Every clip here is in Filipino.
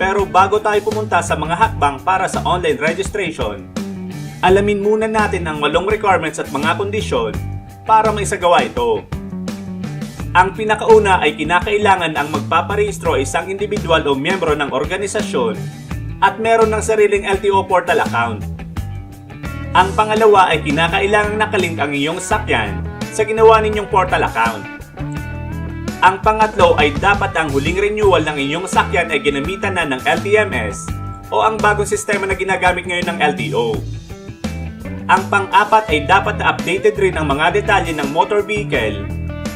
Pero bago tayo pumunta sa mga hakbang para sa online registration, alamin muna natin ang 8 requirements at mga kondisyon para maisagawa ito. Ang pinakauna ay kinakailangan ang magpaparehistro ay isang individual o miyembro ng organisasyon at meron ng sariling LTO portal account. Ang pangalawa ay kinakailangang nakalink ang iyong sasakyan sa ginawa ninyong portal account. Ang pangatlo ay dapat ang huling renewal ng inyong sasakyan ay ginamitan na ng LTMS o ang bagong sistema na ginagamit ngayon ng LTO. Ang pang-apat ay dapat na updated rin ang mga detalye ng motor vehicle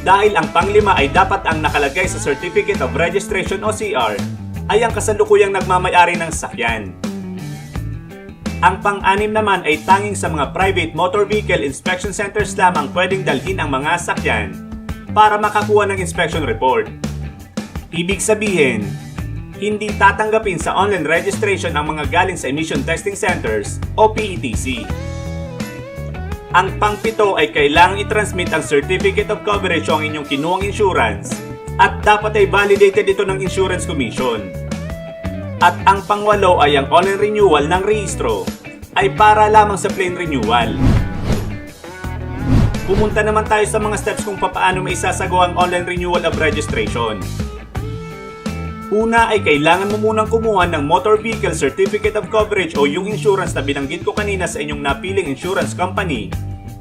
dahil ang panglima ay dapat ang nakalagay sa Certificate of Registration o CR ay ang kasalukuyang nagmamayari ng sasakyan. Ang pang-anim naman ay tanging sa mga private motor vehicle inspection centers lamang pwedeng dalhin ang mga sasakyan para makakuha ng inspection report. Ibig sabihin, hindi tatanggapin sa online registration ang mga galing sa emission testing centers o PETC. Ang pang-pito ay kailangang i-transmit ang Certificate of Coverage o ang inyong kinuhang insurance at dapat ay validated ito ng Insurance Commission. At ang pang-walo ay ang online renewal ng rehistro ay para lamang sa plain renewal. Pumunta naman tayo sa mga steps kung paano maisasagawa ang online renewal of registration. Una ay kailangan mo munang kumuha ng Motor Vehicle Certificate of Coverage o yung insurance na binanggit ko kanina sa inyong napiling insurance company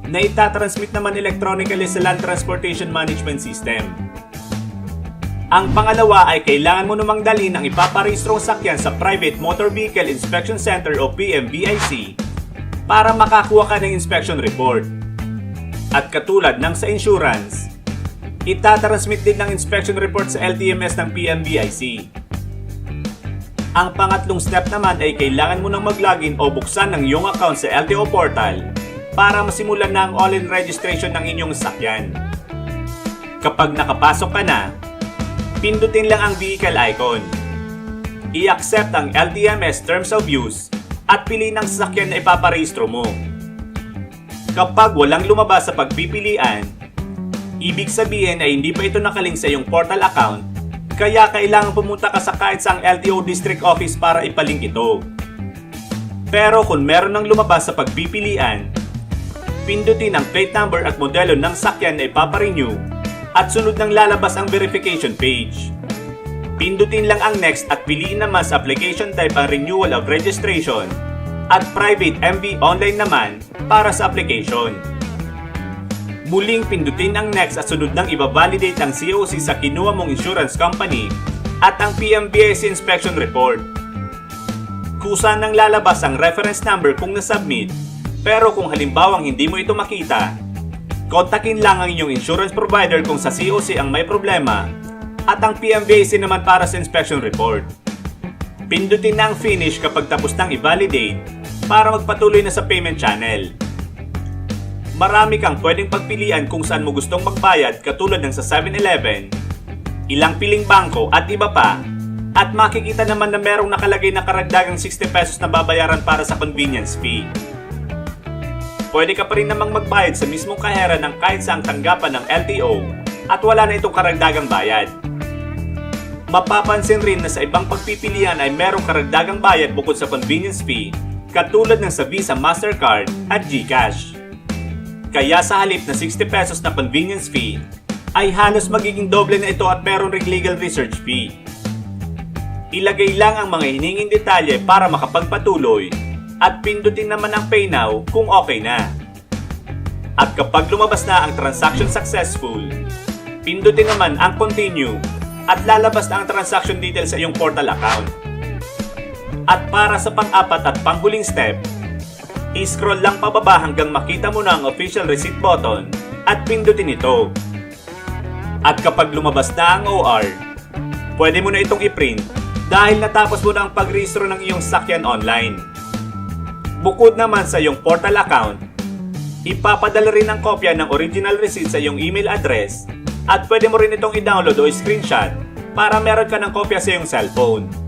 na itatransmit naman electronically sa Land Transportation Management System. Ang pangalawa ay kailangan mo namang dalhin ang ipaparehistrong sakyan sa Private Motor Vehicle Inspection Center o PMVIC para makakuha ka ng inspection report. At katulad ng sa insurance, itatransmit din ng inspection report sa LTMS ng PMVIC. Ang pangatlong step naman ay kailangan mo nang mag-login o buksan ng iyong account sa LTO portal para masimulan na ang online registration ng inyong sasakyan. Kapag nakapasok ka na, pindutin lang ang vehicle icon. I-accept ang LTMS Terms of Use at pili ng sasakyan na ipaparehistro mo. Kapag walang lumabas sa pagpipilian, ibig sabihin ay hindi pa ito nakalink sa iyong portal account, kaya kailangan pumunta ka sa kahit saang LTO District Office para ipalink ito. Pero kung meron ng lumabas sa pagpipilian, pindutin ang plate number at modelo ng sakyan na ipaparenew at sunod nang lalabas ang verification page. Pindutin lang ang next at piliin naman sa application type ang renewal of registration at private MV online naman para sa application. Muling pindutin ang next at sunod nang i-validate ang COC sa kinuha mong insurance company at ang PMVIC inspection report. Kusa nang lalabas ang reference number kung nasubmit, pero kung halimbawang hindi mo ito makita, kontakin lang ang inyong insurance provider kung sa COC ang may problema at ang PMVIC naman para sa inspection report. Pindutin na ang finish kapag tapos nang i-validate para magpatuloy na sa payment channel. Marami kang pwedeng pagpilian kung saan mo gustong magbayad katulad ng sa 7-Eleven, ilang piling bangko at iba pa, at makikita naman na merong nakalagay na karagdagang 60 pesos na babayaran para sa convenience fee. Pwede ka pa rin namang magbayad sa mismong kahera ng kahit saang tanggapan ng LTO at wala na itong karagdagang bayad. Mapapansin rin na sa ibang pagpipilian ay merong karagdagang bayad bukod sa convenience fee katulad ng sa Visa, Mastercard at GCash. Kaya sa halip na 60 pesos na convenience fee, ay halos magiging doble na ito at meron ring legal research fee. Ilagay lang ang mga hininging detalye para makapagpatuloy at pindutin naman ang Pay Now kung okay na. At kapag lumabas na ang transaction successful, pindutin naman ang Continue at lalabas na ang transaction details sa iyong portal account. At para sa pang-apat at panghuling step, i-scroll lang pababa hanggang makita mo na ang official receipt button at pindutin ito. At kapag lumabas na ang OR, pwede mo na itong i-print dahil natapos mo na ang pagrehistro ng iyong sasakyan online. Bukod naman sa iyong portal account, ipapadala rin ang kopya ng original receipt sa iyong email address at pwede mo rin itong i-download o screenshot para meron ka ng kopya sa iyong cellphone.